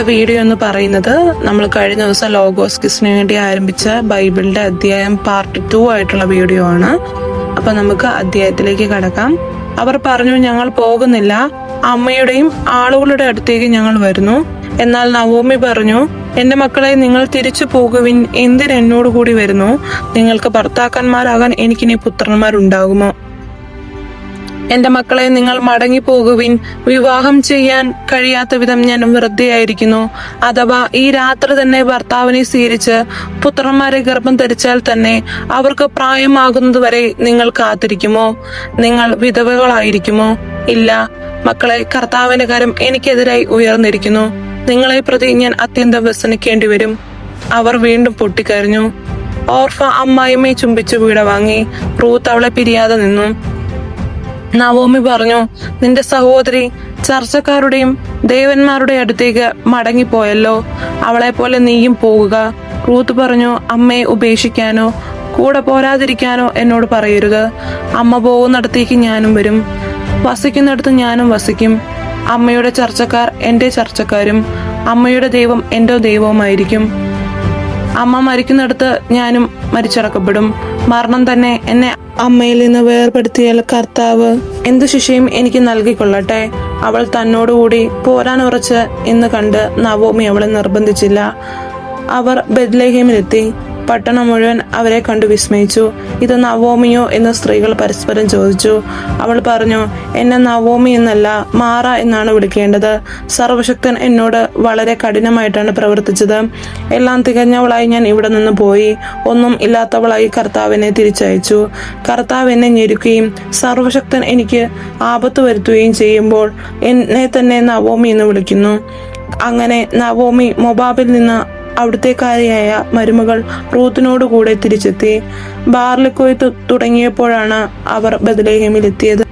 Video എന്ന് പറയുന്നത് നമ്മൾ കഴിഞ്ഞ ദിവസം ലോഗോസ് കിസിന് വേണ്ടി ആരംഭിച്ച ബൈബിളിന്റെ അധ്യായം പാർട്ട് 2 ആയിട്ടുള്ള വീഡിയോ ആണ്. അപ്പൊ നമുക്ക് അധ്യായത്തിലേക്ക് കടക്കാം. അവർ പറഞ്ഞു, ഞങ്ങൾ പോകുന്നില്ല, അമ്മയുടെയും ആളുകളുടെ അടുത്തേക്ക് ഞങ്ങൾ വരുന്നു. എന്നാൽ നവോമി പറഞ്ഞു, എന്റെ മക്കളെ, നിങ്ങൾ തിരിച്ചു പോകുവിൻ. എന്തിന് എന്നോട് കൂടി വരുന്നു? നിങ്ങൾക്ക് ഭർത്താക്കന്മാരാകാൻ എനിക്കിനി പുത്രന്മാരുണ്ടാകുമോ? എന്റെ മക്കളെ, നിങ്ങൾ മടങ്ങി പോകുവിൻ. വിവാഹം ചെയ്യാൻ കഴിയാത്ത വിധം ഞാൻ വെറുതെയായിരിക്കുന്നു. അഥവാ ഈ രാത്രി തന്നെ ഭർത്താവിനെ സ്വീകരിച്ച് പുത്രന്മാരെ ഗർഭം ധരിച്ചാൽ തന്നെ അവർക്ക് പ്രായമാകുന്നതുവരെ നിങ്ങൾ കാത്തിരിക്കുമോ? നിങ്ങൾ വിധവകളായിരിക്കുമോ? ഇല്ല മക്കളെ, കർത്താവിന്റെ കരം എനിക്കെതിരായി ഉയർന്നിരിക്കുന്നു. നിങ്ങളെ പ്രതി ഞാൻ അത്യന്തം വ്യസനിക്കേണ്ടി വരും. അവർ വീണ്ടും പൊട്ടിക്കരഞ്ഞു. ഓർഫ അമ്മായിമ്മയെ ചുംബിച്ചു വീട വാങ്ങി. റൂത്ത് അവളെ പിരിയാതെ നിന്നു. നവോമി പറഞ്ഞു, നിന്റെ സഹോദരി ചർച്ചക്കാരുടെയും ദേവന്മാരുടെ അടുത്തേക്ക് മടങ്ങിപ്പോയല്ലോ. അവളെ പോലെ നീയും പോകുക. റൂത്ത് പറഞ്ഞു, അമ്മയെ ഉപേക്ഷിക്കാനോ കൂടെ പോരാതിരിക്കാനോ എന്നോട് പറയരുത്. അമ്മ പോകുന്നിടത്തേക്ക് ഞാനും വരും, വസിക്കുന്നിടത്ത് ഞാനും വസിക്കും. അമ്മയുടെ ചർച്ചക്കാർ എന്റെ ചർച്ചക്കാരും അമ്മയുടെ ദൈവം എന്റെ ദൈവവുമായിരിക്കും. അമ്മ മരിക്കുന്നിടത്ത് ഞാനും മരിച്ചടക്കപ്പെടും. മരണം തന്നെ എന്നെ അമ്മയിൽ നിന്ന് വേർപെടുത്തിയാൽ കർത്താവ് എന്തു ശിക്ഷയും എനിക്ക് നൽകിക്കൊള്ളട്ടെ. അവൾ തന്നോടുകൂടി പോരാൻ ഉറച്ച് എന്ന് കണ്ട് നവോമി അവളെ നിർബന്ധിച്ചില്ല. അവർ ബെത്ലഹേമിലെത്തി. പട്ടണം മുഴുവൻ അവരെ കണ്ടു വിസ്മയിച്ചു. ഇത് നവോമിയോ എന്ന് സ്ത്രീകൾ പരസ്പരം ചോദിച്ചു. അവൾ പറഞ്ഞു, എന്നെ നവോമി എന്നല്ല, മാറ എന്നാണ് വിളിക്കേണ്ടത്. സർവശക്തൻ എന്നോട് വളരെ കഠിനമായിട്ടാണ് പ്രവർത്തിച്ചത്. എല്ലാം തികഞ്ഞവളായി ഞാൻ ഇവിടെ നിന്ന് പോയി. ഒന്നും ഇല്ലാത്തവളായി കർത്താവിനെ തിരിച്ചയച്ചു. കർത്താവ് എന്നെ ഞെരുക്കുകയും സർവശക്തൻ എനിക്ക് ആപത്ത് വരുത്തുകയും ചെയ്യുമ്പോൾ എന്നെ തന്നെ നവോമി എന്ന് വിളിക്കുന്നു. അങ്ങനെ നവോമി മൊബാബിൽ നിന്ന് അവിടുത്തേക്കാരിയായ മരുമകൾ റൂത്തിനോട് കൂടെ തിരിച്ചെത്തി. ബാർലിക്കൊയ്ത്ത് തുടങ്ങിയപ്പോഴാണ് അവർ ബെത്ലഹേമിലെത്തിയത്.